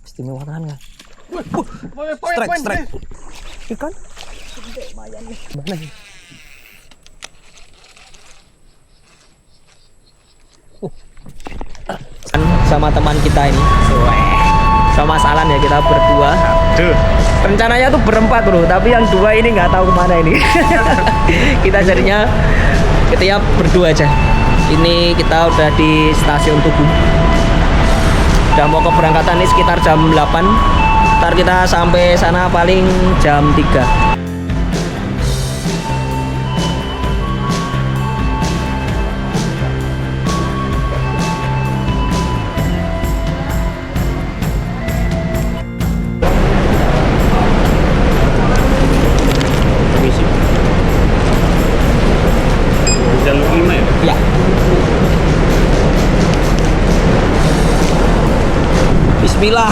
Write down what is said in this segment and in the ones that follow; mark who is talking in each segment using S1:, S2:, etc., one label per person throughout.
S1: Istimewa kan nggak?
S2: Strike.
S1: Ikan? Mana nih? Sama teman kita ini, sama Mas Alan ya, kita berdua.
S2: Aduh.
S1: Rencananya tuh berempat bro, tapi yang dua ini nggak tahu kemana ini. Kita jadinya kita berdua aja. Ini kita udah di stasiun Tugu. Udah mau keberangkatan ini sekitar jam 8. Ntar kita sampai sana paling jam 3.
S2: Jalur 5 ya?
S1: Ya. Bismillah.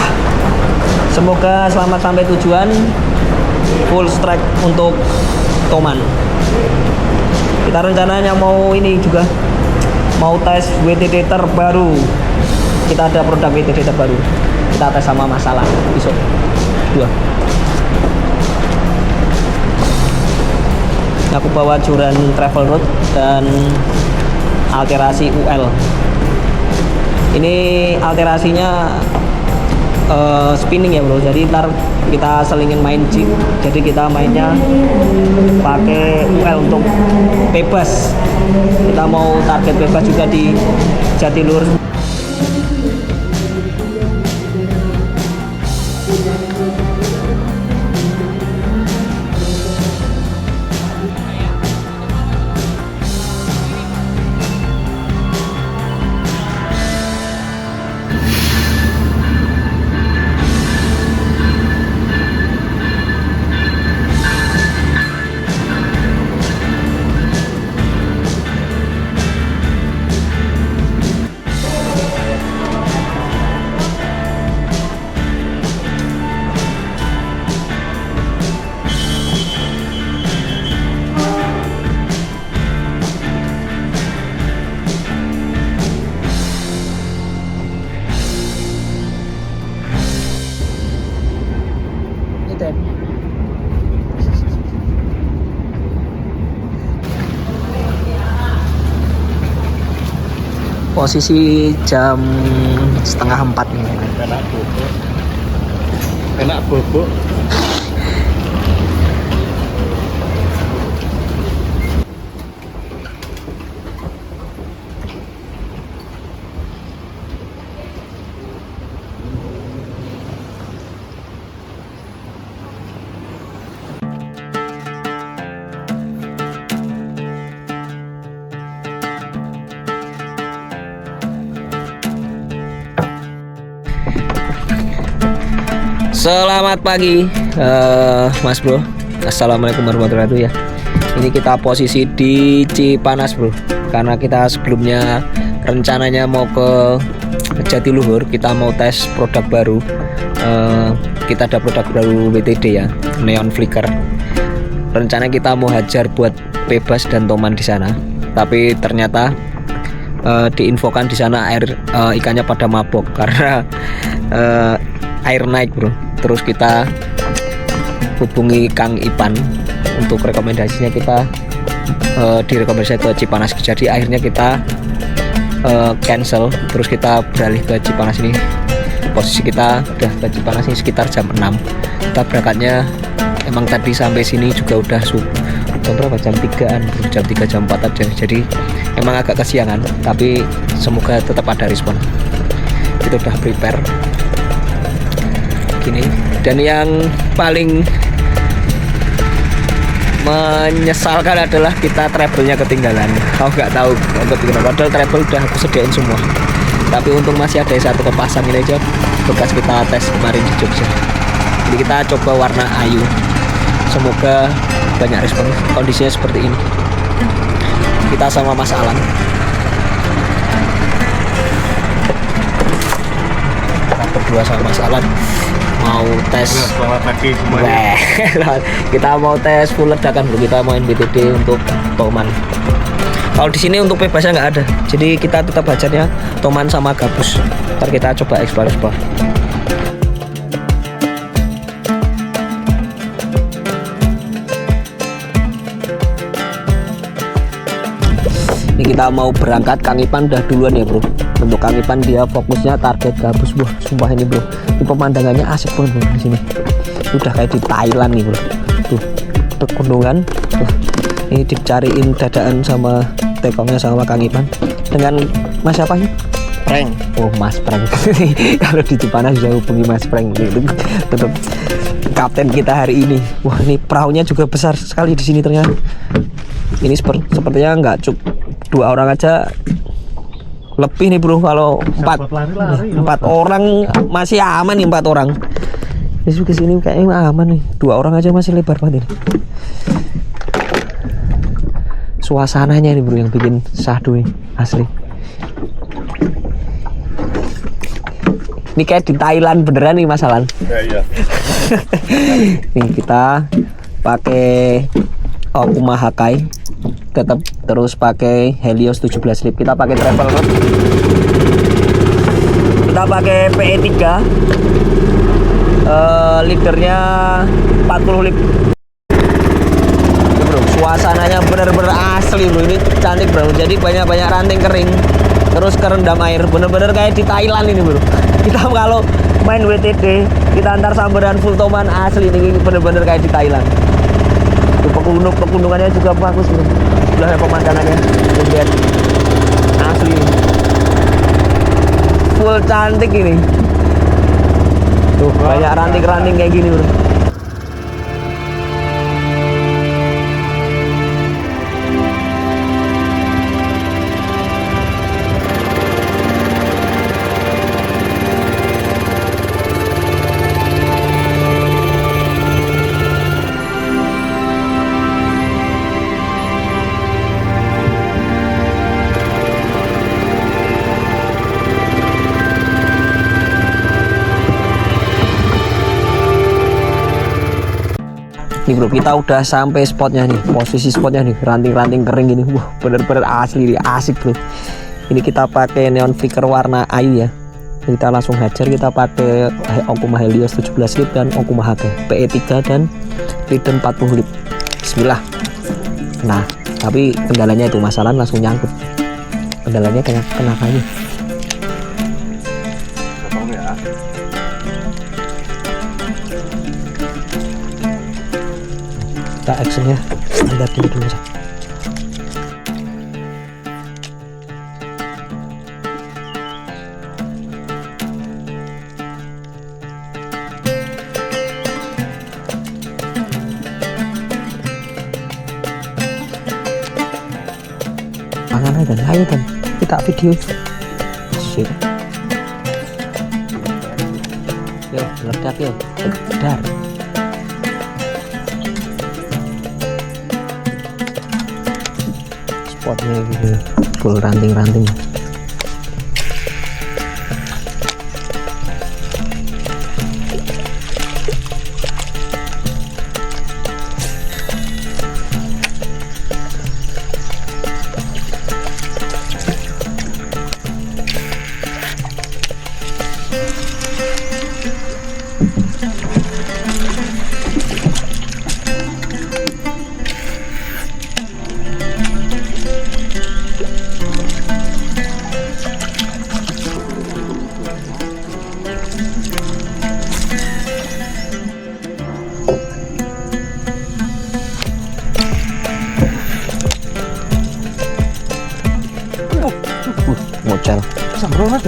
S1: Semoga selamat sampai tujuan. Full strike untuk Toman. Kita rencananya mau ini juga, mau tes WTD terbaru. Kita ada produk WTD terbaru. Kita tes sama Mas Alan besok. 2. Aku bawa Joran Travel Road dan alterasi UL. Ini alterasinya spinning ya bro, jadi ntar kita selingin main jeep, jadi kita mainnya pakai UL untuk bebas. Kita mau target bebas juga di Jatiluhur. Posisi jam 3:30 nih.
S2: Enak bobok.
S1: Selamat pagi Mas bro. Assalamualaikum warahmatullahi wabarakatuh ya. Ini kita posisi di Cipanas bro, karena kita sebelumnya rencananya mau ke Jatiluhur. Kita mau tes produk baru. Kita ada produk baru WTD ya, Neon Flicker. Rencana kita mau hajar buat bebas dan Toman di sana, tapi ternyata diinfokan di sana ikannya pada mabok karena air naik bro. Terus kita hubungi Kang Ipan untuk rekomendasinya, kita direkomendasi ke Cipanas. Jadi akhirnya kita cancel, terus kita beralih ke Cipanas ini. Posisi kita udah ke Cipanas ini sekitar jam 6. Kita berangkatnya emang tadi sampai sini juga udah jam berapa? Jam 3-an, jam 3 jam 4 aja. Jadi emang agak kesiangan, tapi semoga tetap ada respon. Kita udah prepare gini. Dan yang paling menyesalkan adalah kita travelnya ketinggalan. Aku nggak tahu ketinggalan, padahal travel udah aku sediain semua, tapi untung masih ada satu kepasang ini aja bekas kita tes kemarin di Jogja. Jadi kita coba warna ayu, semoga banyak respon. Kondisinya seperti ini. Kita sama Mas Alan. Kita berdua sama Mas Alan mau tes.
S2: Selamat pagi semuanya.
S1: Kita mau tes full ledakan dulu. Kita main BTD untuk Toman. Kalau di sini untuk bebasnya nggak ada, jadi kita tetap hajarnya toman sama gabus. Ntar kita coba explore. Ini kita mau berangkat, Kang Ipan udah duluan ya bro. Untuk Kang Ipan dia fokusnya target gabus. Wah sumpah ini bro, ini pemandangannya asik banget bro di sini. Udah kayak di Thailand nih bro. Tuh pegunungan. Tuh, ini dicariin dadaan sama tekongnya sama Kang Ipan dengan Mas siapa sih?
S2: Prank.
S1: Oh Mas Prank. Kalau di Cipanas bisa hubungi Mas Prank gitu. Tetap kapten kita hari ini. Wah ini perahunya juga besar sekali di sini ternyata. Ini sepertinya nggak cukup 2 orang aja, lebih nih bro. Kalau 4 orang masih aman nih, 4 orang. Besok ke sini kayaknya aman nih. 2 orang aja masih lebar banget ini. Suasananya nih bro yang bikin syahdu nih, asli. Ini kayak di Thailand beneran nih masalah.
S2: Iya.
S1: Nih kita pakai Okuma Hakai, tetap terus pakai Helios 17 lip. Kita pakai travel rod. Kita pakai PE3. Leadernya 40 lip. Bro, suasananya bener-bener asli bro. Ini cantik bro. Jadi banyak-banyak ranting kering, terus kerendam air. Bener-bener kayak di Thailand ini bro. Kita kalau main WTD kita antar samberan full toman asli ini bener-bener kayak di Thailand. Pegunungannya juga bagus bro. Sebelahnya pemandangannya lihat asli full cantik ini. Tuh banyak ranting-ranting kayak gini bro. Nih bro, kita udah sampai spotnya nih, posisi spotnya nih, ranting-ranting kering ini. Wah bener-bener asli nih, asik bro. Ini kita pakai neon flicker warna ayu ya. Kita langsung hajar, kita pakai Okuma Helios 17 lip dan Okuma Hakai PE3 dan Trident 40 lip. Bismillah. Nah tapi kendalanya itu masalah langsung nyangkut. Kendalanya kena kayu. Kita actionnya standar dulu saja. Tangan ayo kan kita video. Sip. Yo meledak yo, dar. Spotnya gitu full ranting-ranting. Mocal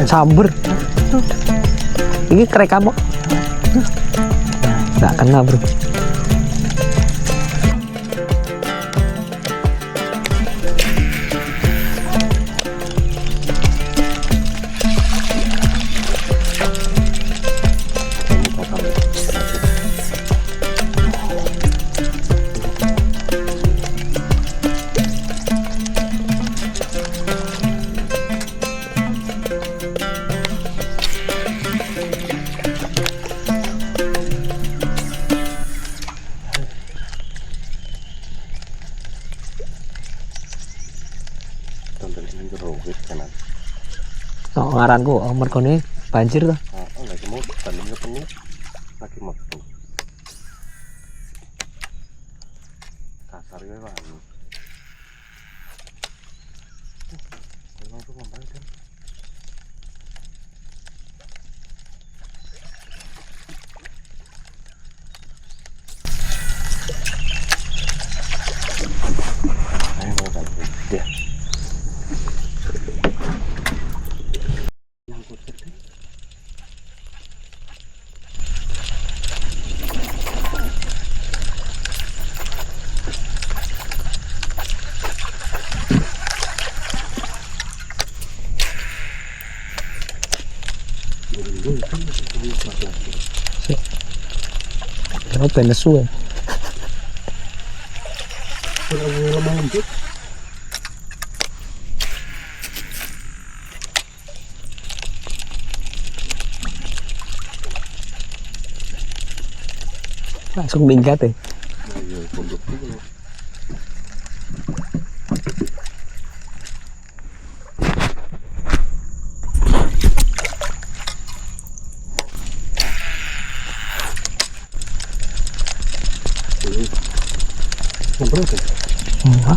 S1: samber ini kerekam kok nggak kena bro. Oh, ngaranku mergone banjir tuh.
S2: Lagi mau bandingnya penuh. Lagi mau kasarnya lah. Langsung ngomong kan. Ayo mau bantu. Ya.
S1: Oh, ben nesu ya. Langsung minggat ya. Enggak.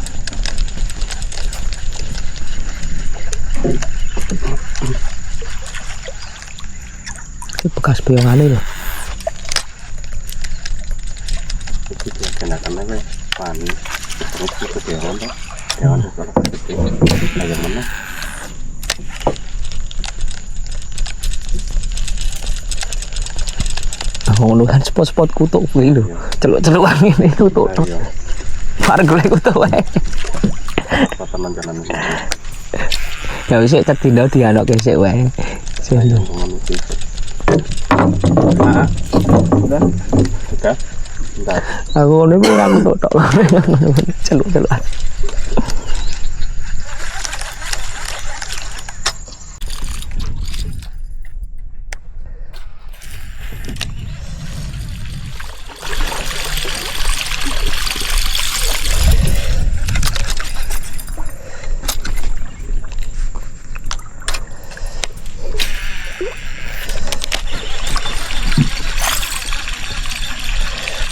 S1: Ini bekas peyongan loh.
S2: Kenakan apa? Panik. Terus itu jangan tuh. Jangan kalau kayak mana?
S1: Ngono kan spot-spot kutuk kuwi lho. Celuk-celukan ngene kutuk. Par golek kutuk wae.
S2: Tatanan jalan itu.
S1: Ya wis cek dino dianokke sik wae. Sing
S2: Udah. Udah. Bentar.
S1: aku ngono kuwi ora kutuk tok. Celuk-celukan.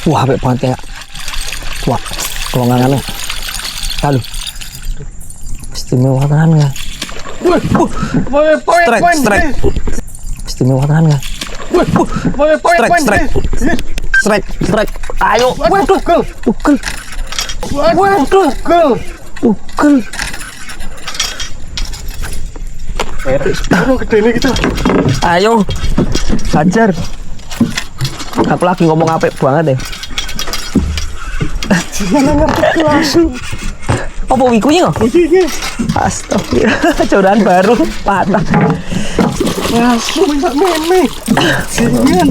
S1: Wah, apik banget ya. Wah, kelongangannya. Aduh. Istimewa tenan ya. Strike. Istimewa tenan ya. Strike. Ayo. Waduh, tukel.
S2: Gede nih gitu.
S1: Ayo. Hajar. Aku lagi ngomong apik banget deh. Langsung. Apa wikunya kok? Astagfirullah, coran baru patah.
S2: Langsung minta meme. Jangan.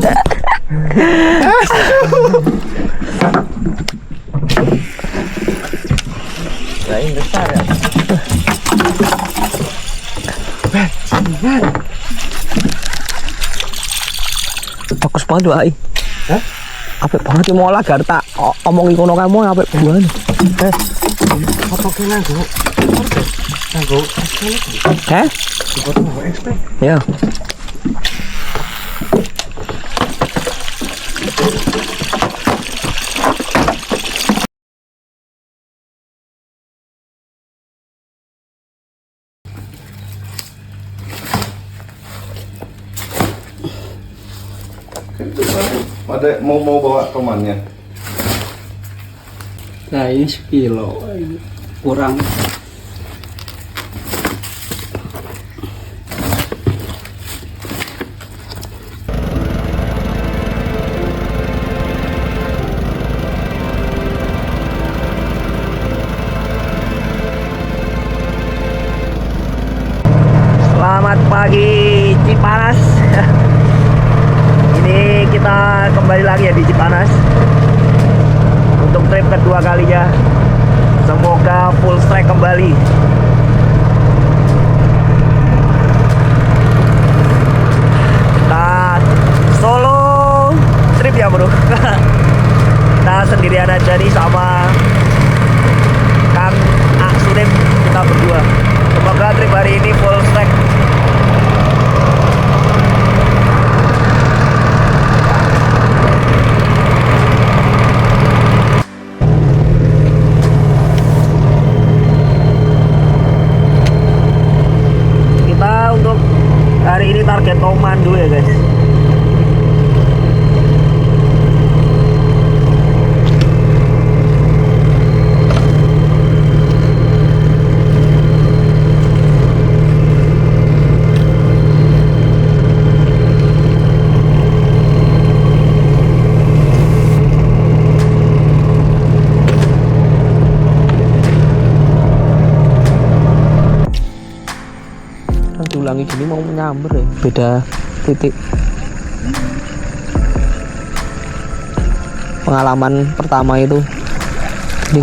S1: Lain besar ya. Fokus banget wae.
S2: Hah?
S1: Apik banget mau lah gar tak omongi kono kamu apik banget.
S2: Apa kena gua? Nanggo.
S1: Heh? Ya.
S3: Ada mau bawa temannya.
S4: Nah ini sekilo kurang.
S1: Selamat pagi Cipanas. Ini kita kembali lagi ya di Cipanas untuk trip kedua kalinya. Semoga full strike kembali. Kita solo trip ya bro. Kita sendirian aja nih sama Kang Surip, kita berdua. Semoga trip hari ini full strike. target komando ya guys. Diulangi gini mau nyamber ya, beda titik. Pengalaman pertama itu ini.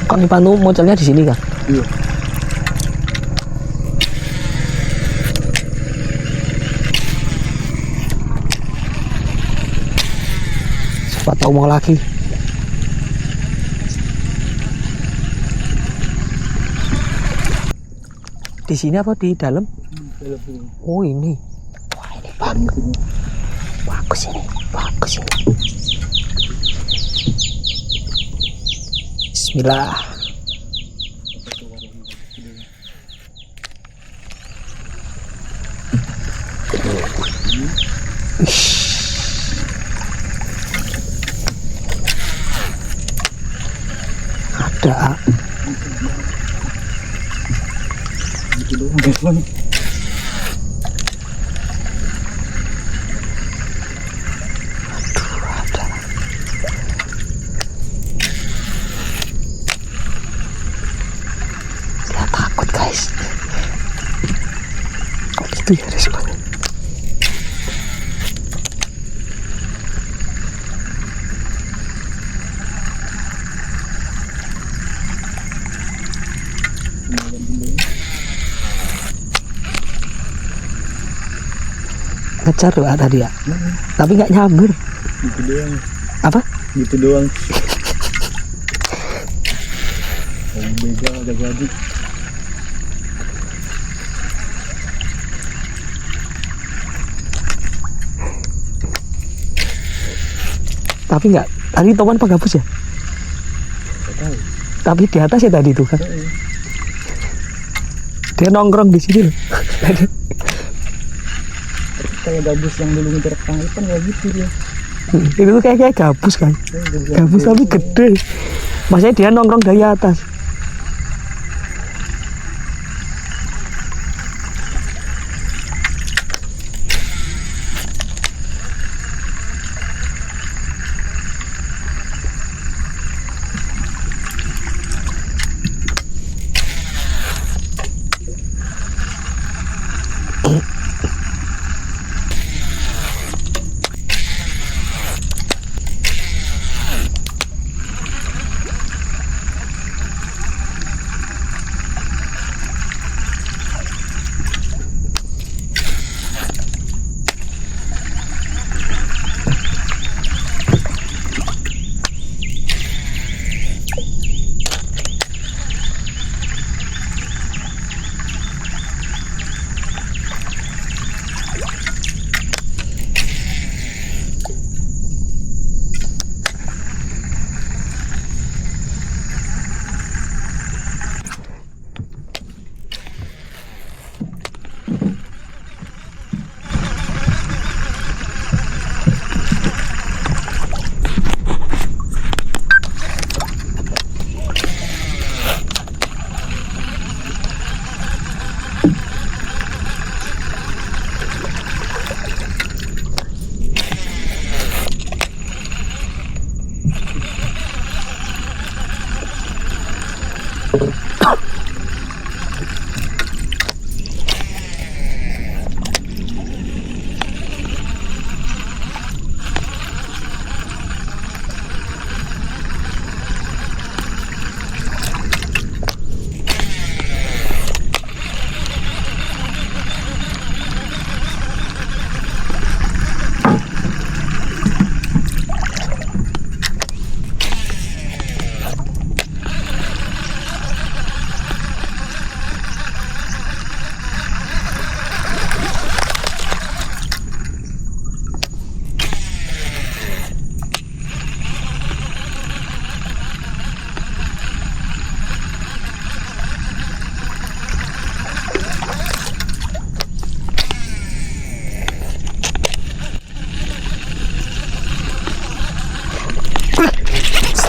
S1: Kok nih Panu modelnya di sini kan?
S4: Iya.
S1: Siapa tahu mau lagi. Di sini apa di dalam? Oh ini. Wah ini bagus. Bagus ini. Bagus ini. Bismillah. Ada. Dia takut guys. Kok gitu ya responnya? Ngejar doa tadi ya, tapi nggak nyamber.
S4: Gitu doang.
S1: Apa?
S4: Gitu doang. Oh, beda agak jadi.
S1: Tapi nggak, tadi toman apa gabus ya? Tapi di atas ya tadi tuh kan? Dia nongkrong di sini loh.
S4: Kayak gabus yang dulu ngejar tangkipan kayak gitu dia.
S1: Itu tuh kayak gabus kan? Gabus tapi gede. Maksudnya dia nongkrong dari atas.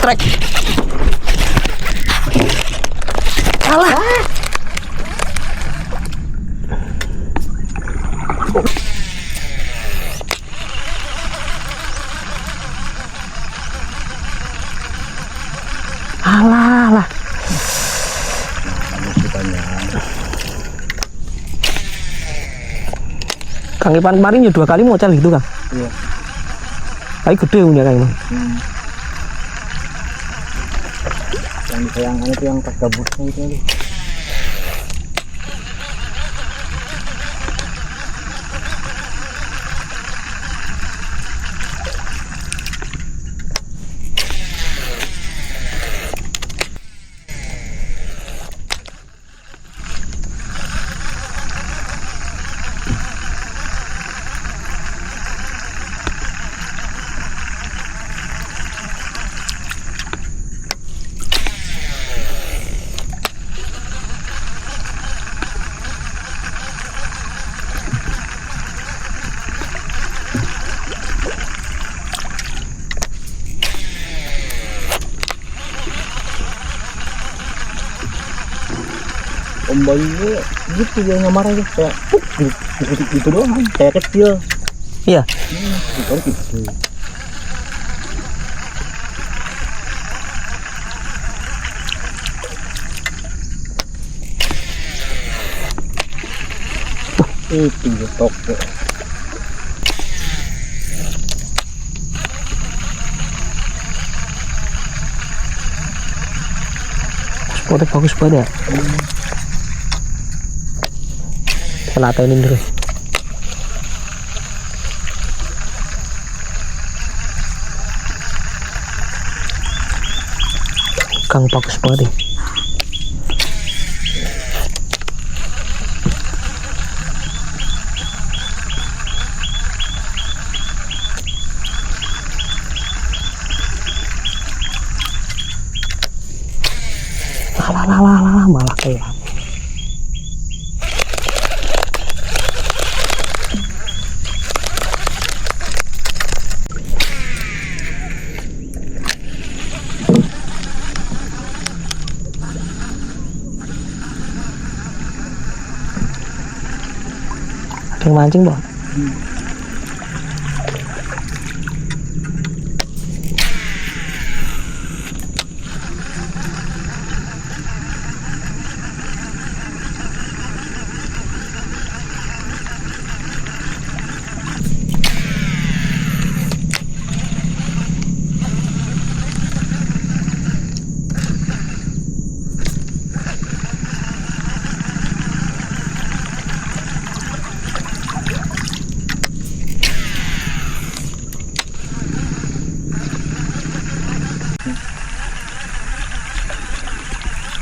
S1: Strike. Salah. Alah. Kang Ipan kemarin ya 2 kali mocal gitu Kang.
S4: Iya.
S1: Tapi gede punya Kang Ipan.
S4: Yang disayangkan itu yang pas gabusnya itu nih. Om bayinya gitu dia nyamarnya kayak gitu doang, kayak kecil.
S1: Iya.
S4: Itu gitu. Itu getok.
S1: Spotnya bagus banget ya. Latenin dulu. Kang bagus banget ya. Lah malah kayak ada yang mancing Bang.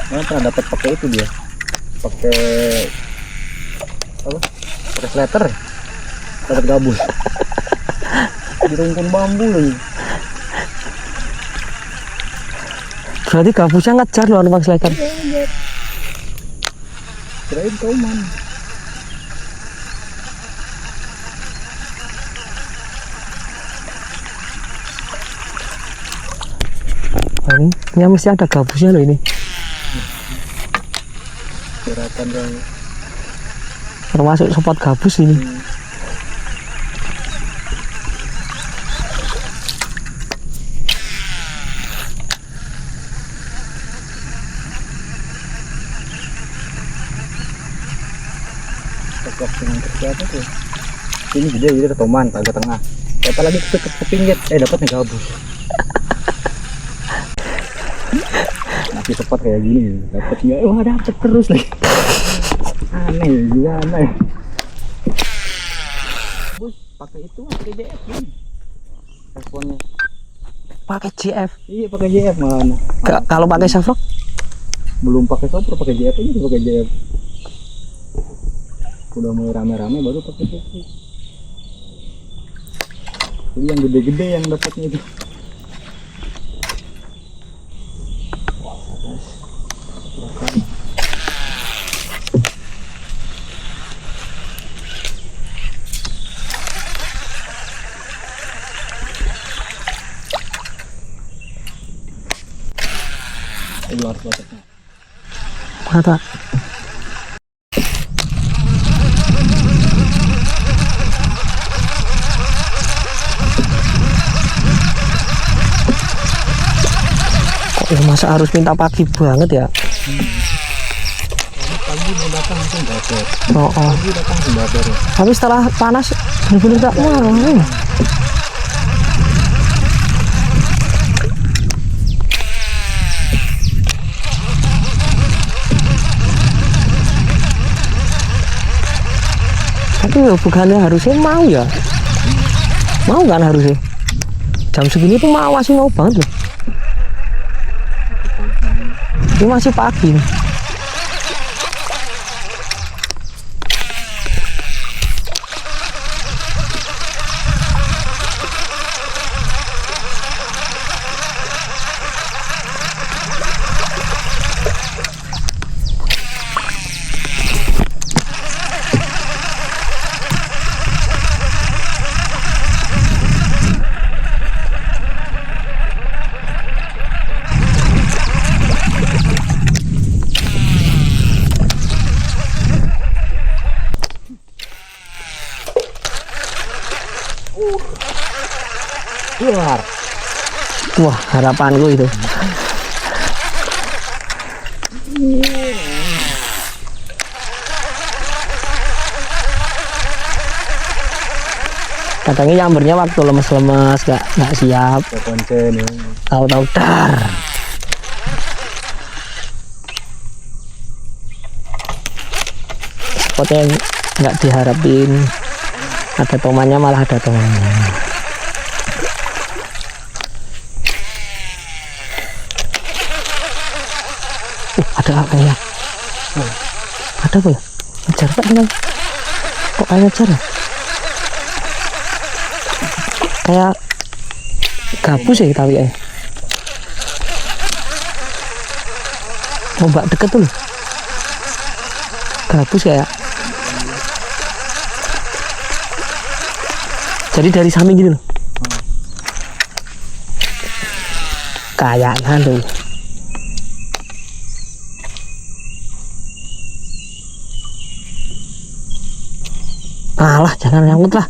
S4: Nah, pernah dapat pakai itu dia, pakai apa? Pakai slater, dapat gabus di rumpun bambu lagi.
S1: Berarti gabusnya ngejar loh Bang Slater.
S4: Kirain kauman.
S1: Ini mesti ada gabusnya loh ini.
S4: Gerakan yang
S1: Termasuk spot gabus ini.
S4: Waktu dengan siapa tuh? Ini dia toman agak tengah. Dapat lagi ke pinggir, dapatnya gabus. Masih tepat kayak gini, dapatnya, wah dapet terus lagi. Aneh gimana ya? Bos, pakai itu, pakai JF ini. Responnya.
S1: Pakai JF.
S4: Iya pakai JF mana?
S1: Kalau pakai Savlog?
S4: Belum pakai sopro, pakai JF aja tuh pakai JF. Udah mulai rame-rame baru pakai JF. Jadi yang gede-gede yang dapatnya itu. Ular bataknya.
S1: Kata. Kok ya masa harus minta pagi banget ya?
S4: Pagi mau datang langsung dapet.
S1: Oh.
S4: Pagi datang langsung dapet.
S1: Tapi setelah panas bener-bener gak marah. Tapi ya bukannya harusnya mau ya? Mau kan harusnya? Jam segini tuh masih mau banget loh. Ini masih pagi.
S4: Ular.
S1: Wah, harapanku itu. Katanya nyambernya waktu lemes-lemes, nggak siap.
S4: Konsen ya.
S1: Tahu-tahu dar. Spotnya nggak diharapin. Ada tomannya malah ada tomannya. Ada apa ya? Ada apa ya? Ngejar tak dengan? Kok kayak ngejar ya? Kayak gabus ya tapi ya. Coba deket tuh. Gabus kayak. Jadi dari samping gitu loh. Kayaknya tuh. Alah, jangan nyangkut lah.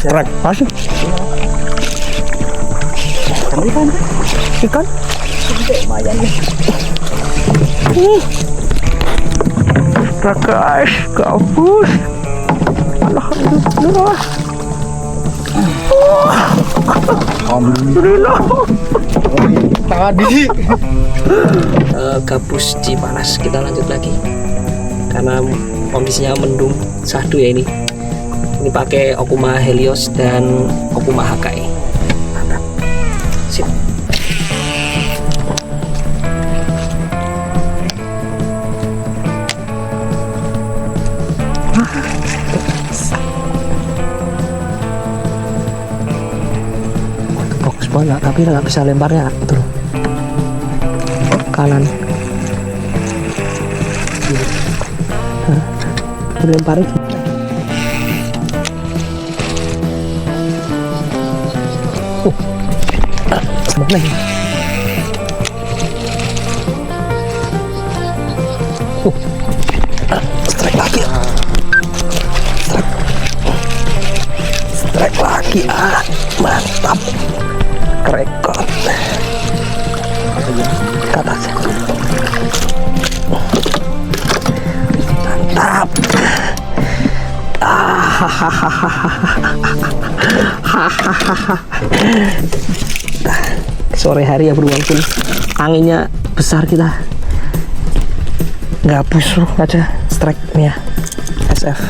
S1: Kerak, masuk. Ikan?
S4: Lumayan nih.
S1: Guys, gabus. Alhamdulillah. Alhamdulillah.
S4: Tadi.
S1: Gabus Cipanas, kita lanjut lagi. Karena kondisinya mendung sahdu ya ini. Ini pakai Okuma Helios dan Okuma Hakai. Mantap. Sip. Fokus banget, tapi nggak bisa lemparnya itu loh. Kanan. Lemparnya Mana? Strike lagi. Strike lagi. Mantap. Rekod. Ke atas. Mantap. Sore hari ya bro, walaupun anginnya besar kita nggak hapus bro, ada strike nih ya SF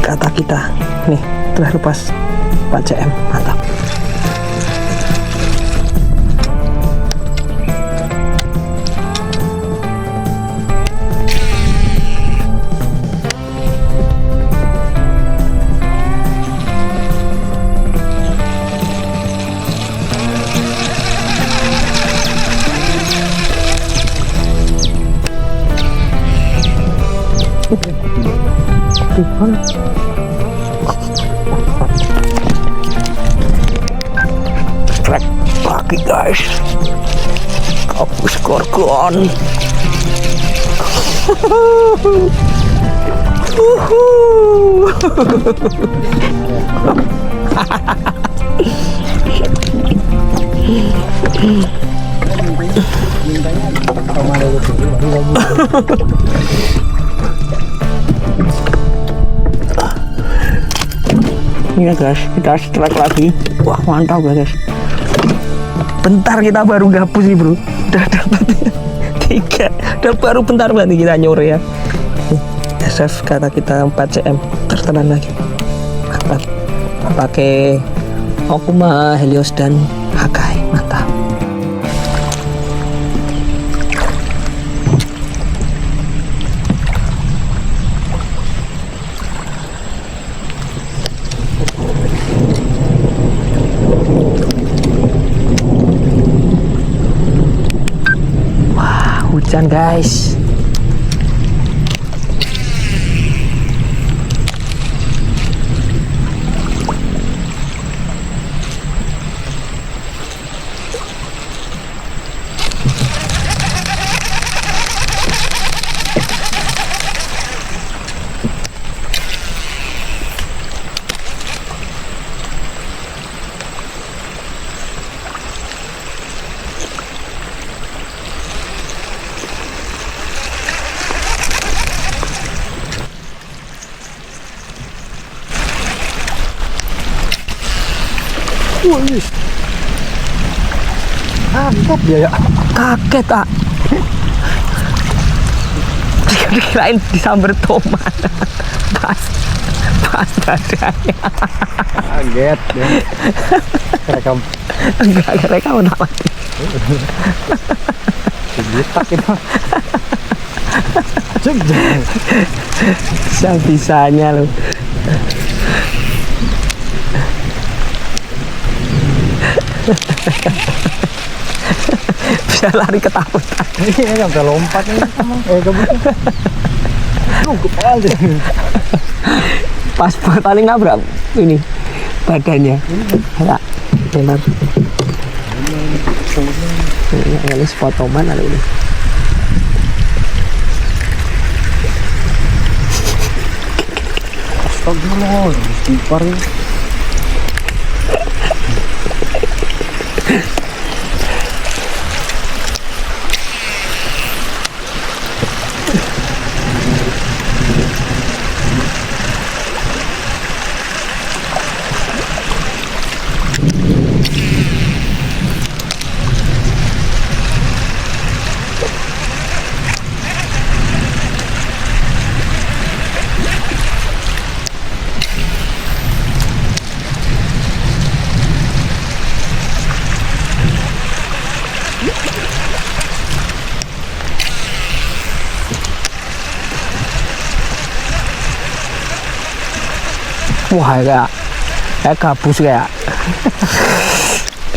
S1: kata kita nih telah lepas 4 cm. Mantap. Strike lagi guys, kapus gorgon. Ini ya guys, kita strike lagi. Wah mantap ya guys. Bentar kita baru gabus nih bro, udah dapat 3. Udah baru bentar berarti kita nyore ya. SF kata kita 4 cm tertelan lagi. Mantap. Pakai Okuma, Helios dan Hakai. Mantap. Hujan guys.
S4: Wih, mantap dia ya.
S1: Kaget tak. Dikirain disamber tomat. Pas badannya.
S4: Kaget ya. Rekam.
S1: Enggak rekam nama.
S4: Digitak itu.
S1: Bisa-bisanya lu. Bisa lari ketakutan.
S4: Iya, nggak bisa lompat nih sama. Gabutnya. Kepal deh.
S1: Pas paling nabrak ini badannya. Enggak, benar. Ini fotoman ada ini.
S4: Astagfirullah, istighfar.
S1: Wah kayak gabus kayak.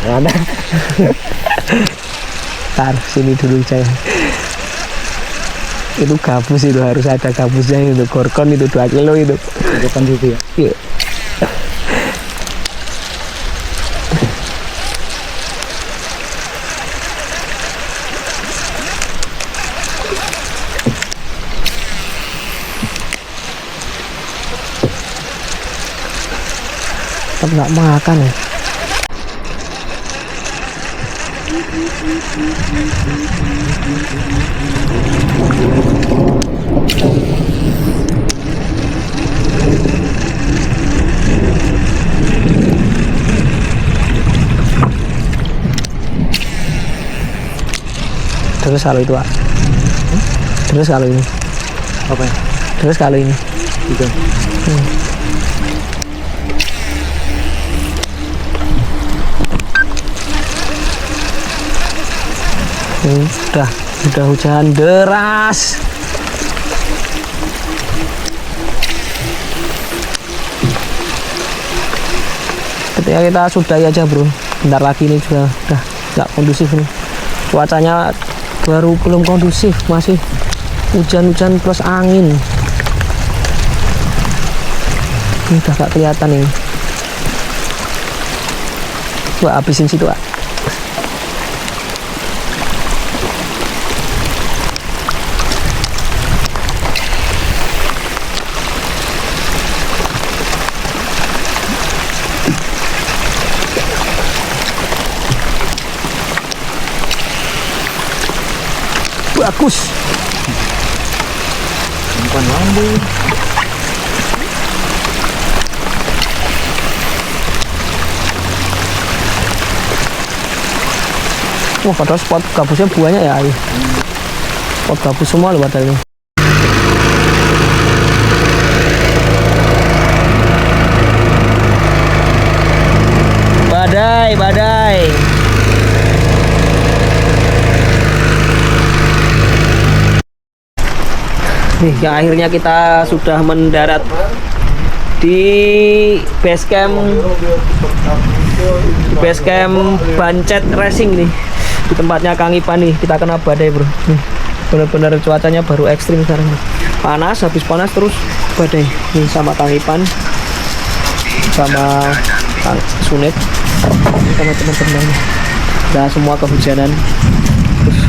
S4: Ada.
S1: Tar sini dulu saya. Itu gabus itu harus ada gabusnya itu gorgon itu 2 kilo itu.
S4: Depan situ ya.
S1: Iya. tetap nggak makan ya. Terus kalau itu, Pak. Terus kalau ini.
S4: Apa ya?
S1: Terus kalau ini.
S4: Juga.
S1: Udah hujan deras. Ketika kita sudahi aja bro, bentar lagi ini juga udah nggak kondusif nih. Cuacanya baru belum kondusif, masih hujan-hujan plus angin. Ini udah gak kelihatan ini. Wah, habisin situ, Pak. Bagus.
S4: Umpan lambung.
S1: Wah, padahal spot gabusnya banyak ya. Spot gabus semua loh padahal ini. Badai. Nih, ya akhirnya kita sudah mendarat di base camp Bancet Racing nih, di tempatnya Kang Ipan nih. Kita kena badai bro, nih bener-bener cuacanya baru ekstrim sekarang nih. Panas, habis panas terus badai nih, sama Kang Ipan, sama Kang Sunit, sama teman-teman. Nah, semua kehujanan terus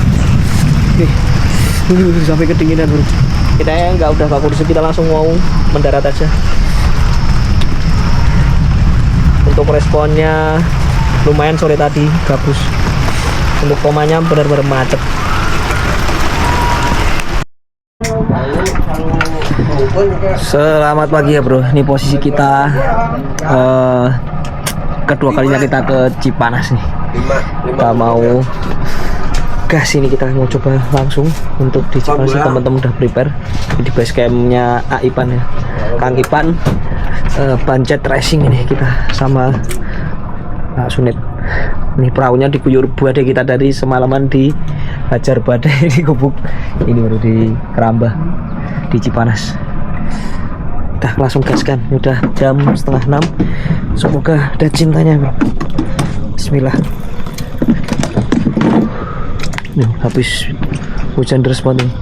S1: nih sampai kedinginan bro. Kita udah kondusif, kita langsung mau mendarat aja. Untuk responnya lumayan sore tadi gabus, untuk komanya benar-benar macet. Selamat pagi ya bro, ini posisi kita kedua kalinya kita ke Cipanas nih. Kita mau gas ini, kita mau coba langsung untuk di Cipanas. Teman-teman udah prepare di base campnya Ipan ya, Kang Ipan. Bancet Racing ini kita sama Pak Sunit. Ini perahunya diguyur badai, kita dari semalaman di hajar badai di Gubuk ini baru di Kerambah di Cipanas. Kita langsung gaskan, udah jam 5:30. Semoga ada cintanya. Bismillah. Nih, habis hujan deras banget nih.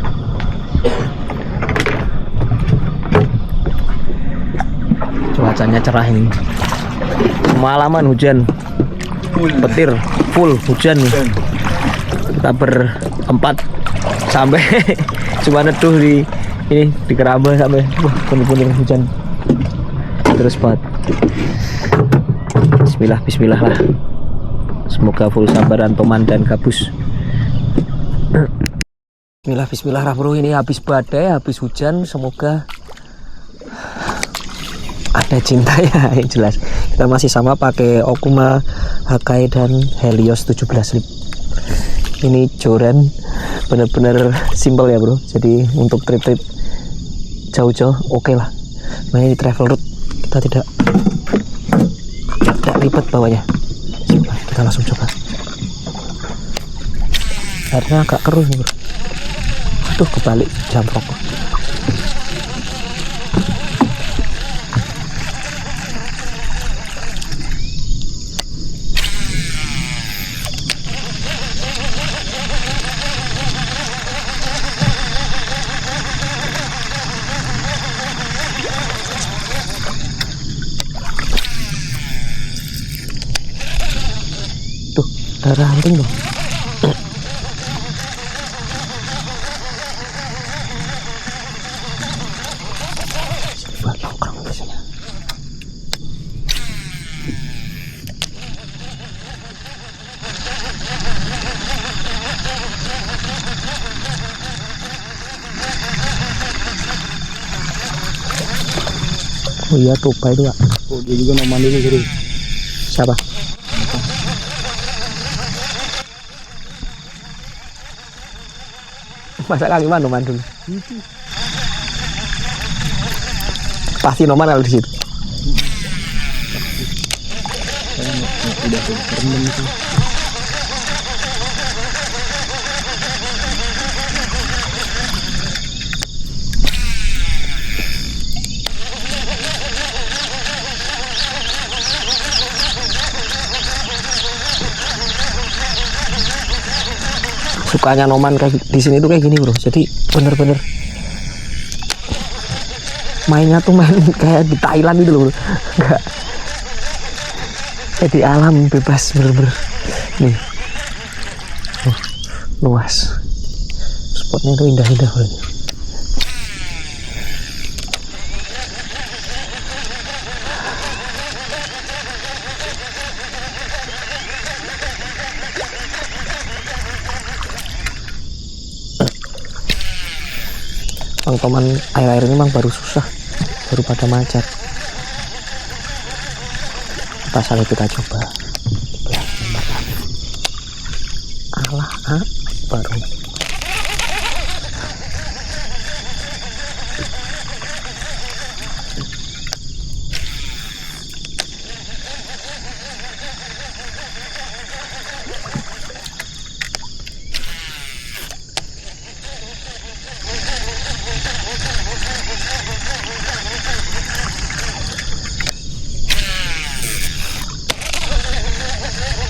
S1: Cuacanya cerah ini. Semalaman hujan, petir full hujan nih. Kita berempat sampai cuma neduh di ini di Kerambah sampai bener-bener hujan terus banget. Bismillah lah. Semoga full sabaran Toman dan gabus. Bismillah bro, ini habis badai, habis hujan, semoga ada cinta ya. Yang jelas kita masih sama pakai Okuma Hakai dan Helios 17 lip. Ini joran bener-bener simple ya bro, jadi untuk trip-trip jauh-jauh oke lah. Makanya di travel route kita tidak ribet bawanya. Kita langsung coba. Airnya agak keruh nih bro. Tuh kebalik jamrok. Tuh darah anting loh. Oh iya, Toba itu Pak.
S4: Oh, dia juga noman ini jadi.
S1: Siapa? Masa kaki mana Noman dulu? Pasti Noman kalau di situ.
S4: Udah tuh, rendam itu.
S1: Sukanya Noman kayak di sini tuh kayak gini bro. Jadi bener-bener mainnya tuh main kayak di Thailand gitu loh bro. Enggak. Kayak di alam bebas bener-bener. Nih. Luas. Spotnya tuh indah-indah bro. Teman air-air ini memang baru susah, baru pada macet. Pasal kita coba. Alah, baru.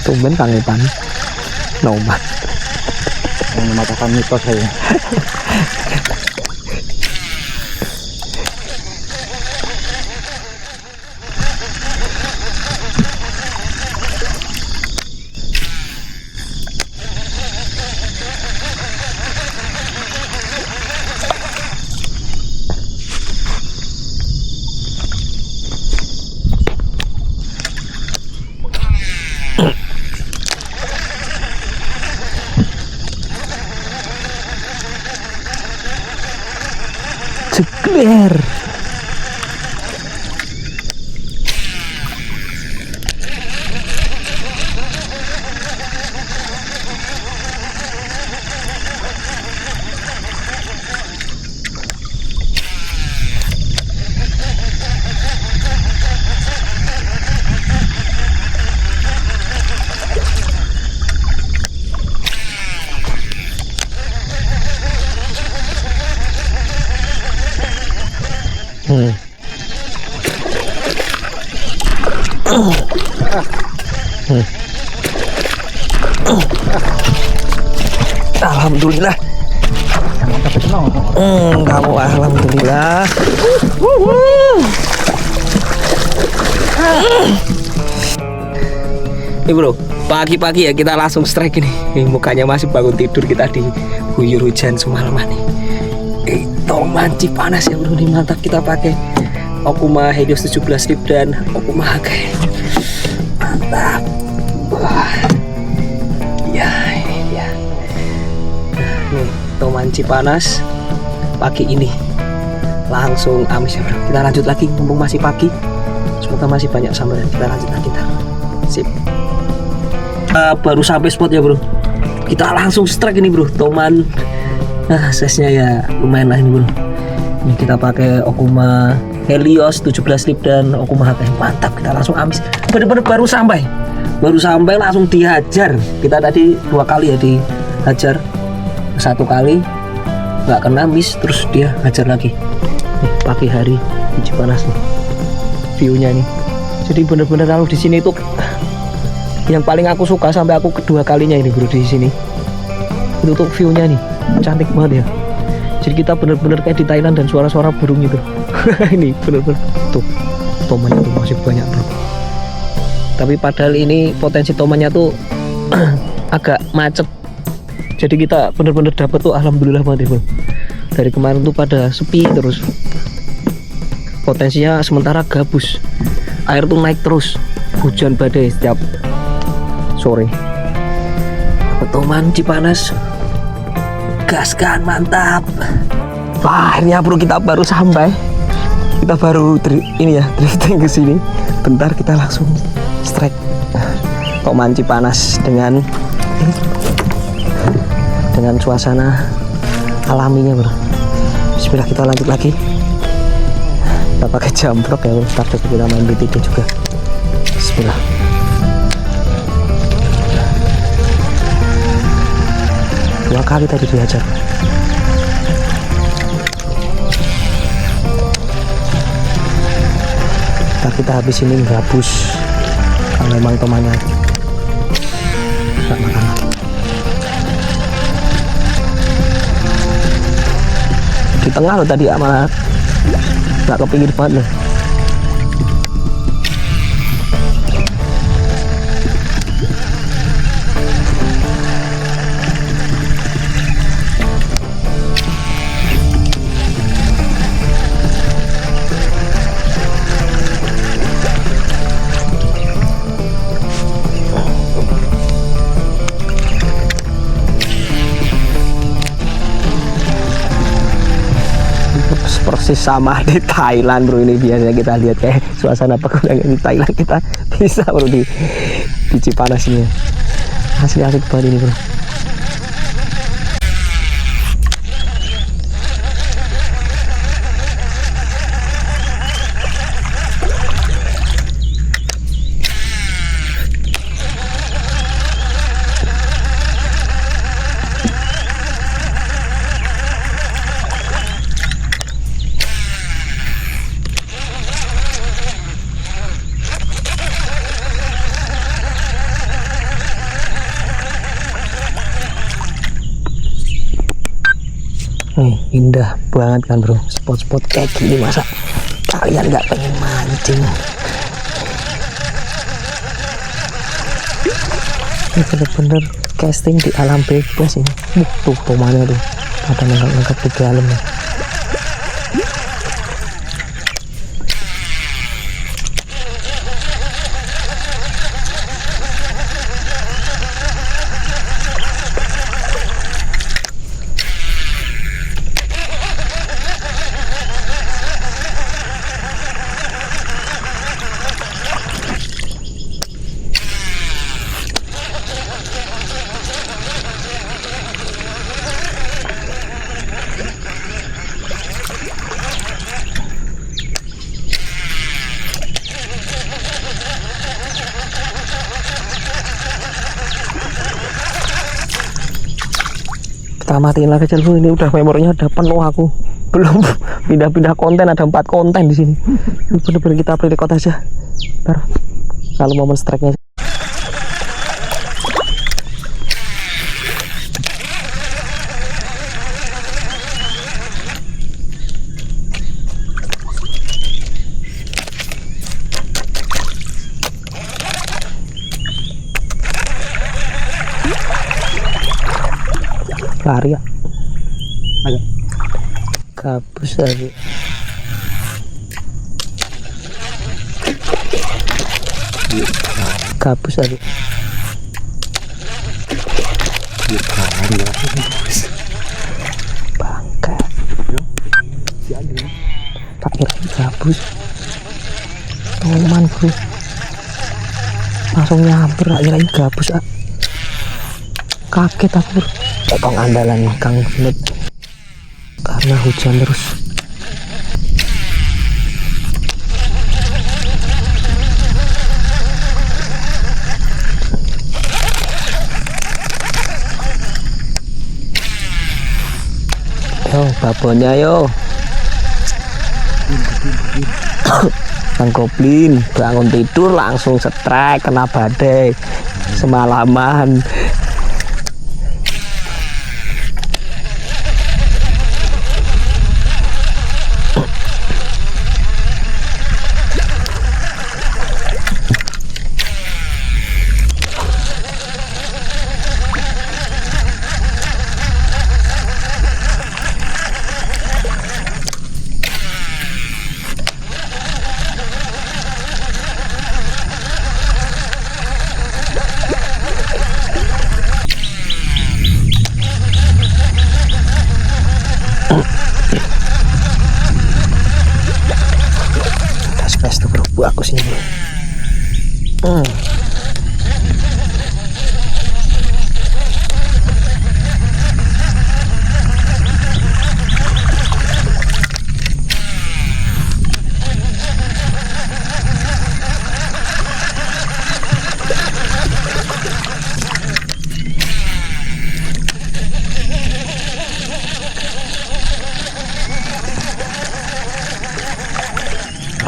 S1: Tumben Pangetan Noman
S4: Yang mematahkan mitos saya.
S1: Jegler. Alhamdulillah. Kamu alhamdulillah. Ini bro, pagi-pagi ya kita langsung strike ini. Mukanya masih bangun tidur, kita diguyur hujan semalaman nih. Toman Cipanas ya bro, ini mantap. Kita pakai Okuma Helios 17 Lip dan Okuma Hake. Mantap. Wah. Ya ini dia. Nah, nih Toman Cipanas pagi ini langsung amis ya bro. Kita lanjut lagi mumpung masih pagi. Semoga masih banyak sambaran. Kita lanjut lagi ntar. Sip. Baru sampai spot ya bro. Kita langsung strike ini bro. Toman. Nah, size-nya ya lumayan lah ini bro. Ini kita pakai Okuma Helios 17 Lip dan Okuma Hake. Mantap, kita langsung amis. Bener-bener baru sampai langsung dihajar. Kita tadi 2 kali ya dihajar. 1 kali nggak kena miss, terus dia hajar lagi. Nih, pagi hari di Cipanas nih. View-nya nih. Jadi bener-bener kalau di sini tuh yang paling aku suka sampai aku kedua kalinya ini bro di sini. Itu tuh view-nya nih. Cantik banget ya. Jadi kita bener-bener kayak di Thailand dan suara-suara burung itu. Ini bener-bener tuh tomannya tuh masih banyak bro. Tapi padahal ini potensi tomannya tuh agak macet. Jadi kita bener-bener dapet tuh alhamdulillah banget ya bro. Dari kemarin tuh pada sepi terus. Potensinya sementara gabus. Air tuh naik terus. Hujan badai setiap sore. Toman Cipanas. Gaskan, mantap. Wah, akhirnya bro kita baru sampai. Kita baru ini ya drifting ke sini. Bentar kita langsung strike Toman Cipanas dengan suasana alaminya bro. Bismillah, kita lanjut lagi. Kita pakai jambrok ya bro. Ntar coba kita main BTD juga. Bismillah. Dua kali tadi diajar. Kita habis ini gabus kalau memang temannya tak makan. Di tengah lo tadi malah nggak kepinggir banget loh. Persis sama di Thailand bro, ini biasanya kita lihat kayak suasana pegunungan di Thailand, kita bisa bro di Cipanas ini. Asli asik banget ini bro. Indah banget kan bro, spot-spot kayak gini masa kalian nggak pengen mancing? Ini bener-bener casting di alam bebas ini. Tuh tomannya tuh ada nangkap di dalamnya. Kita matiin lagi dulu, ini udah memorinya udah penuh, aku belum pindah-pindah konten, ada 4 konten di sini. Bener-bener kita pre-record aja. Ntar kalau momen strike-nya. Lari ya, agak gabus tadi. Gabus tadi. Bangka. Tak kira gabus. Toman bro. Langsung nyamper, tak kira gabus. Kaget aku bro. Potong andalan Kang Smith karena hujan terus. Yo babonnya yo. Kang Goblin bangun tidur langsung strike, kena badai semalaman. Bagus ini bro.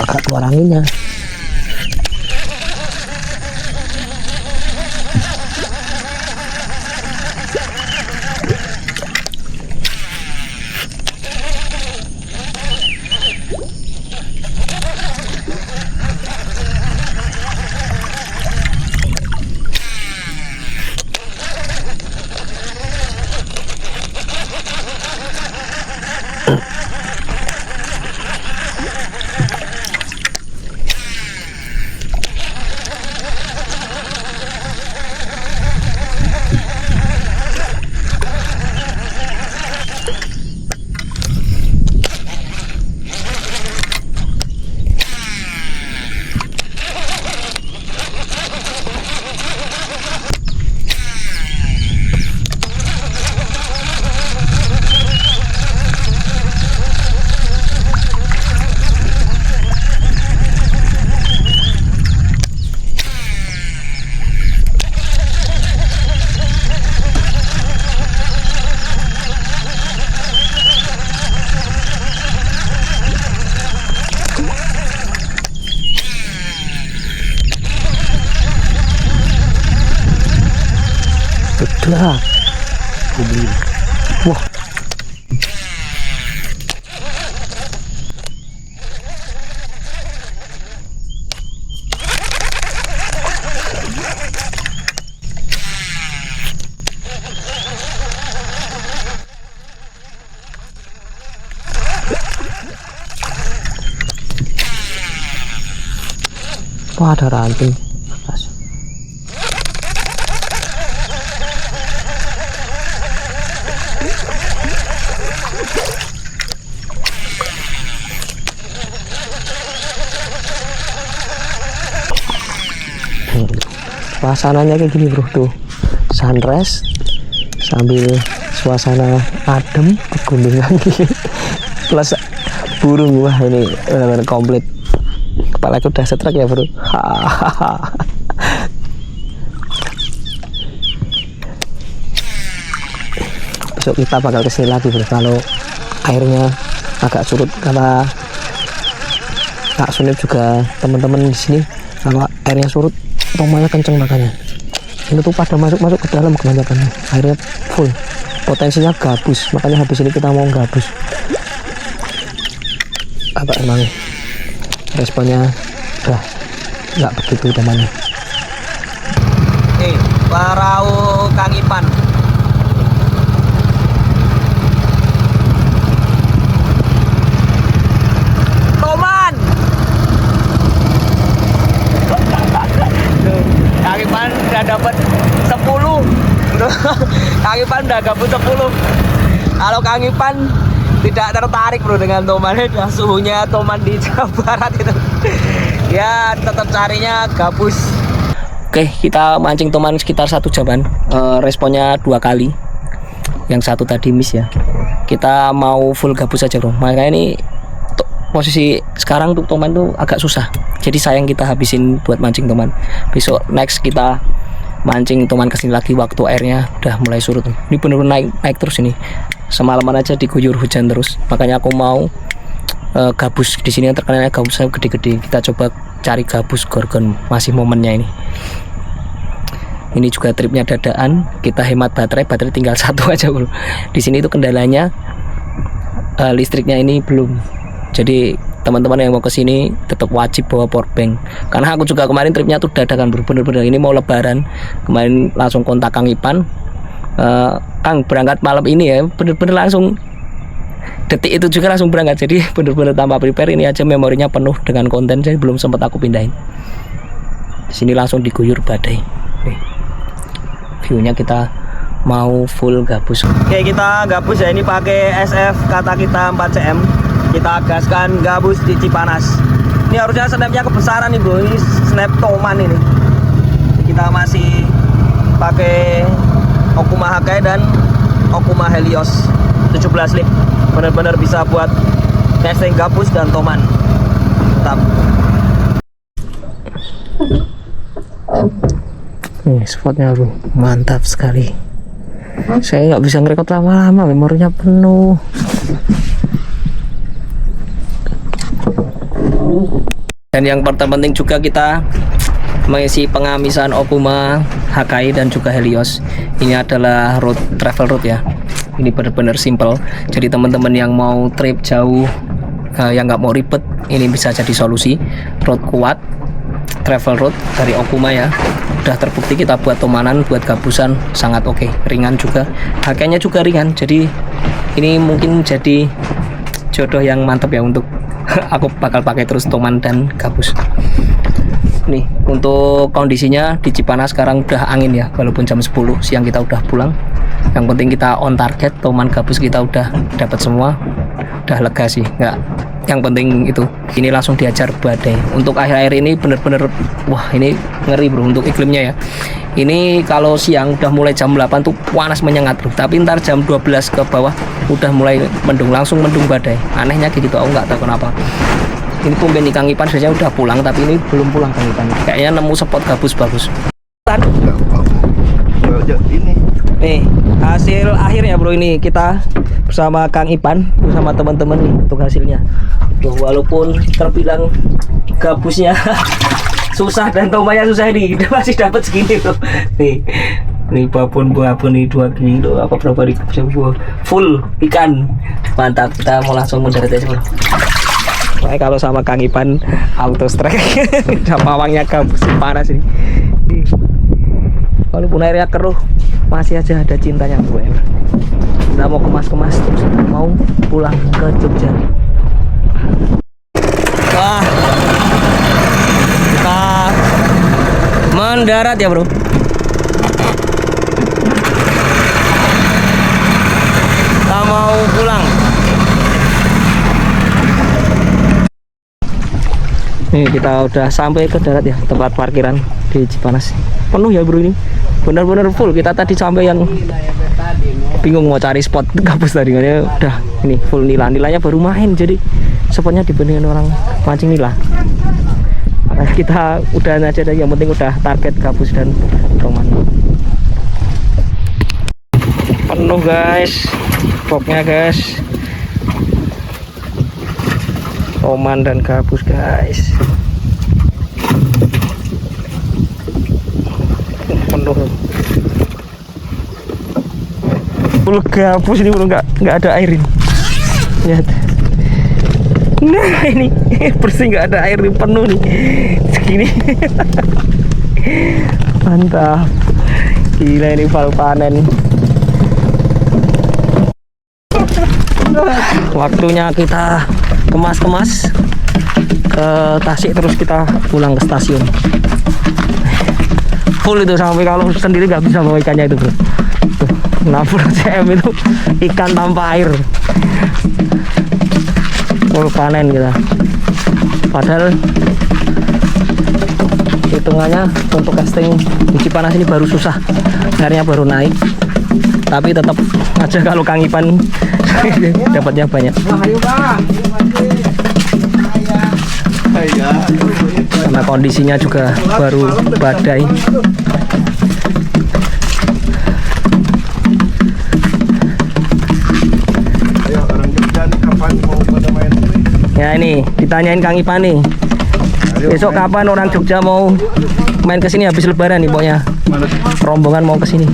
S1: Agak keluar anginnya. Udah. Wah. Wah, ada ranting. Suasananya kayak gini bro, tuh sunrise sambil suasana adem, pegunungan plus burung. Wah ini benar-benar komplit. Kepala aku udah setrek ya bro. Besok kita bakal kesini lagi bro kalau airnya agak surut, karena Kak Sunip juga teman-teman di sini kalau airnya surut tomanya kenceng, makanya ini tuh pada masuk ke dalam kebanyakan, airnya full, potensinya gabus, makanya habis ini kita mau gabus. Apa emang responnya udah nggak begitu temannya. Parau Kang Ipan. Toman. Kang Ipan udah dapat 10. Kang Ipan udah dapat 10. Kalau Kang Ipan tidak tertarik bro dengan toman, suhunya toman di Jawa Barat itu ya tetap carinya gabus. Oke, kita mancing toman sekitar 1 jaman, responnya 2 kali, yang satu tadi miss ya. Kita mau full gabus aja bro, makanya ini posisi sekarang untuk toman tuh agak susah, jadi sayang kita habisin buat mancing toman. Besok next kita mancing toman kesini lagi waktu airnya udah mulai surut. Ini bener-bener naik terus ini. Semalaman aja diguyur hujan terus, makanya aku mau gabus di sini yang terkenalnya gabus gede-gede. Kita coba cari gabus gorgon, masih momennya ini. Ini juga tripnya dadaan, kita hemat baterai tinggal 1 aja bro. Di sini itu kendalanya listriknya ini belum. Jadi teman-teman yang mau kesini tetap wajib bawa power bank, karena aku juga kemarin tripnya tuh dadakan bro, bener-bener ini mau lebaran kemarin langsung kontak Kang Ipan, Kang berangkat malam ini ya, bener-bener langsung detik itu juga langsung berangkat. Jadi bener-bener tanpa prepare, ini aja memorinya penuh dengan konten, jadi belum sempat aku pindahin. Di sini langsung diguyur badai. Nih, viewnya kita mau full gabus. Oke, kita gabus ya, ini pakai SF kata kita 4 cm. Kita gaskan gabus di Cipanas. Ini harusnya snapnya kebesaran nih bro. Ini snap Toman ini. Kita masih pakai Okuma Hakai dan Okuma Helios 17 lip. Benar-benar bisa buat casting gabus dan Toman. Mantap. Nih spotnya bro, mantap sekali. Saya nggak bisa ngerekod lama-lama, memorinya penuh. Dan yang terpenting juga kita mengisi pengamisan Okuma Hakai dan juga Helios. Ini adalah road travel road ya. Ini benar-benar simple. Jadi teman-teman yang mau trip jauh, yang nggak mau ribet, ini bisa jadi solusi. Road kuat, travel road dari Okuma ya. Udah terbukti kita buat tomanan, buat gabusan sangat oke. Ringan juga, hakainya juga ringan. Jadi ini mungkin jadi jodoh yang mantap ya untuk aku bakal pakai terus toman dan gabus. Nih untuk kondisinya di Cipanas sekarang udah angin ya, walaupun jam 10 siang kita udah pulang. Yang penting kita on target, toman gabus kita udah dapat semua, udah lega sih. Nggak, yang penting itu ini langsung diajar badai. Untuk akhir-akhir ini bener-bener wah ini ngeri bro untuk iklimnya ya. Ini kalau siang udah mulai jam 8 tuh panas menyengat bro, tapi ntar jam 12 ke bawah udah mulai mendung, langsung mendung badai. Anehnya gitu, aku nggak tahu kenapa. Ini tumben nih Kang Ipan biasanya udah pulang, tapi ini belum pulang Kang Ipan. Kayaknya nemu spot gabus bagus.
S3: Ini
S1: Nih hasil akhirnya bro, ini kita bersama Kang Ipan bersama teman-teman nih untuk hasilnya. Tuh, walaupun terbilang gabusnya susah dan tomanya susah ini, masih dapat segini bro. Nih babon nih 2 kilo apa berapa di full ikan. Mantap, kita mau langsung mendarat aja bro. Nah, kalau sama Kang Ipan auto strike. Udah pawangnya gabus panas ini. Walaupun airnya keruh, masih aja ada cintanya bro. Kita mau kemas-kemas terus kita mau pulang ke Jogja. Wah, kita mendarat ya bro. Kita mau pulang. Nih kita udah sampai ke darat ya, tempat parkiran di Cipanas. Penuh ya bro ini, benar-benar full. Kita tadi sampai yang bingung mau cari spot gabus tadi, udah ini full nilainya baru main, jadi spotnya dibandingin orang mancing nila. Makanya kita udah aja deh, yang penting udah target gabus dan toman. Penuh guys, boxnya guys. Toman dan gabus guys, penuh full gabus ini bro, nggak ada air ini. Lihat, nah ini bersih, nggak ada air, ini penuh nih segini. Mantap, gila ini val panen. Waktunya kita kemas-kemas ke Tasik, terus kita pulang ke stasiun. Full itu, sampai kalau sendiri nggak bisa bawa ikannya itu bro. 60 cm itu ikan tanpa air. Full panen kita. Padahal hitungannya untuk casting di Cipanas ini baru susah, airnya baru naik, tapi tetap aja kalau Kang Ipan dapatnya banyak. Karena kondisinya juga baru badai.
S3: ayo orang Jogja nih, kapan mau pada main ini?
S1: Ya ini ditanyain Kang Ipan nih, besok kapan orang Jogja mau main kesini habis lebaran nih pokoknya. Rombongan mau kesini.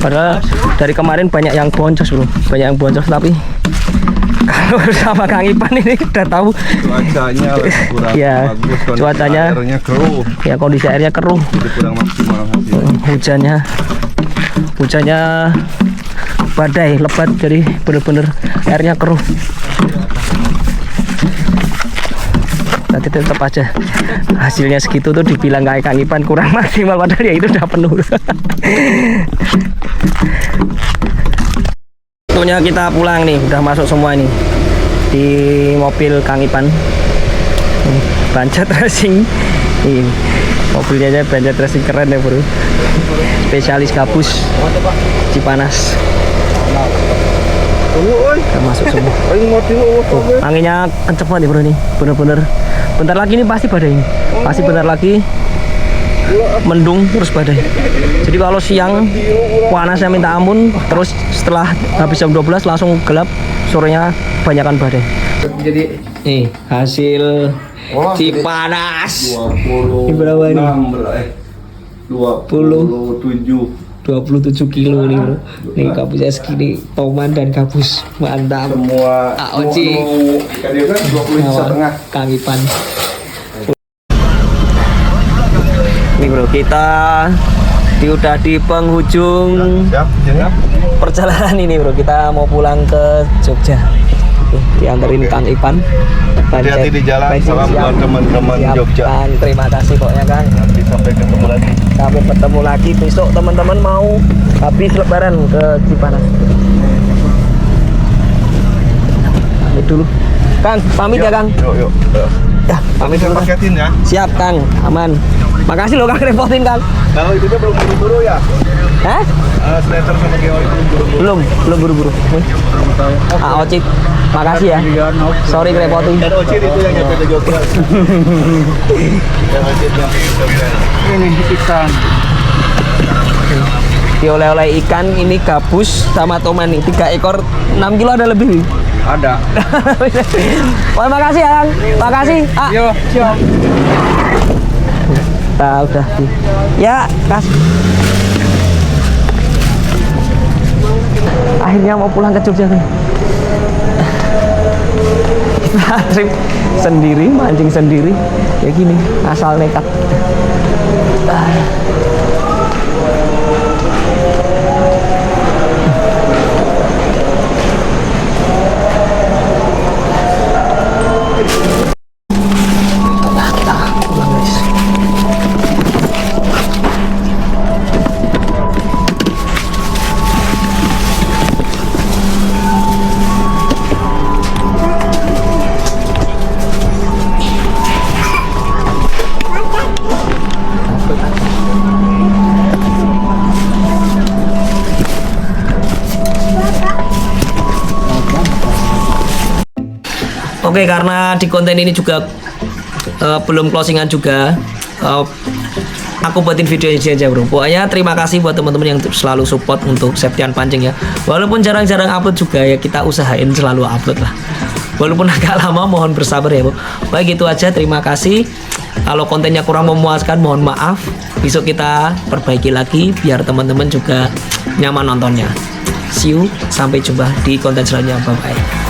S1: Padahal dari kemarin banyak yang boncos bro, banyak yang boncos, tapi kalau sama Kang Ipan ini udah tahu
S3: Cuacanya kurang
S1: ya,
S3: bagus, kondisi
S1: cuacanya
S3: airnya keruh,
S1: ya, kondisi airnya keruh,
S3: jadi kurang maksimal hasilnya.
S1: hujannya badai lebat, jadi bener-bener airnya keruh. Nanti tetap aja hasilnya segitu tuh dibilang kayak Kang Ipan kurang maksimal, padahal ya itu udah penuh. Waktunya kita pulang nih, udah masuk semua ini di mobil Kang Ipan. Bancat Racing. Ini mobilnya aja Bancat Racing, keren ya bro. Spesialis gabus Cipanas. Udah masuk semua. Anginnya kenceng banget nih bro nih, bener-bener. Bentar lagi ini pasti badai ini. Pasti bentar lagi mendung terus badai. Jadi kalau siang panasnya minta ampun, terus setelah habis jam 12 langsung gelap, sorenya banyakan badai. Jadi nih hasil Cipanas.
S3: 20.
S1: Ini berapa ini? 27 kilo nih bro. Nih gabusnya segini, toman dan gabus mantap.
S3: Semua
S1: AOC
S3: ikan dia kan 20 setengah.
S1: Kang Ipan. Nih bro, kita udah di penghujung
S3: Siap, siap.
S1: perjalanan ini bro. Kita mau pulang ke Jogja. Oke, dianterin Kang Ipan.
S3: Hati-hati di jalan. Salam
S1: Siap.
S3: buat teman-teman
S1: Siap,
S3: Jogja.
S1: Kang. Terima kasih pokoknya Kang.
S3: Nanti sampai ketemu lagi.
S1: Sampai ketemu lagi besok teman-teman mau habis lebaran ke Cipanas. Pamit dulu. Kang, pamit ya Kang.
S3: Yuk.
S1: Ya, pamit
S3: Kita
S1: dulu. Kang.
S3: paketin ya.
S1: Siap Kang, aman. Makasih loh Kang repotin Kang.
S3: Kalau itu dia belum buru-buru ya.
S1: Hah?
S3: Slater sama Geo itu belum buru-buru.
S1: Belum buru-buru. Ocit, makasih ya. Sorry ngerepotin.
S3: Dan Ocit itu yang nyampe ke Jogja. Yang Ocit nyampe ke Jogja.
S4: Ini ikan.
S1: Di oleh-oleh ikan ini gabus sama toman nih 3 ekor 6 kilo ada lebih.
S4: Ada.
S1: Wah, makasih ya Kang. Makasih. Ah.
S4: Yo, siap.
S1: Nah, udah sih. Ya, kas. Akhirnya mau pulang ke Jogja nih. Kita trip sendiri, mancing sendiri. Ya gini, asal nekat. Kita pulang guys. Oke, karena di konten ini juga belum closingan juga, aku buatin video ini aja bro. Pokoknya terima kasih buat teman-teman yang selalu support untuk Septian Pancing ya. Walaupun jarang-jarang upload juga ya, kita usahain selalu upload lah. Walaupun agak lama, mohon bersabar ya bro. Baik, gitu aja, terima kasih. Kalau kontennya kurang memuaskan, mohon maaf. Besok kita perbaiki lagi biar teman-teman juga nyaman nontonnya. See you, sampai jumpa di konten selanjutnya. Bye bye.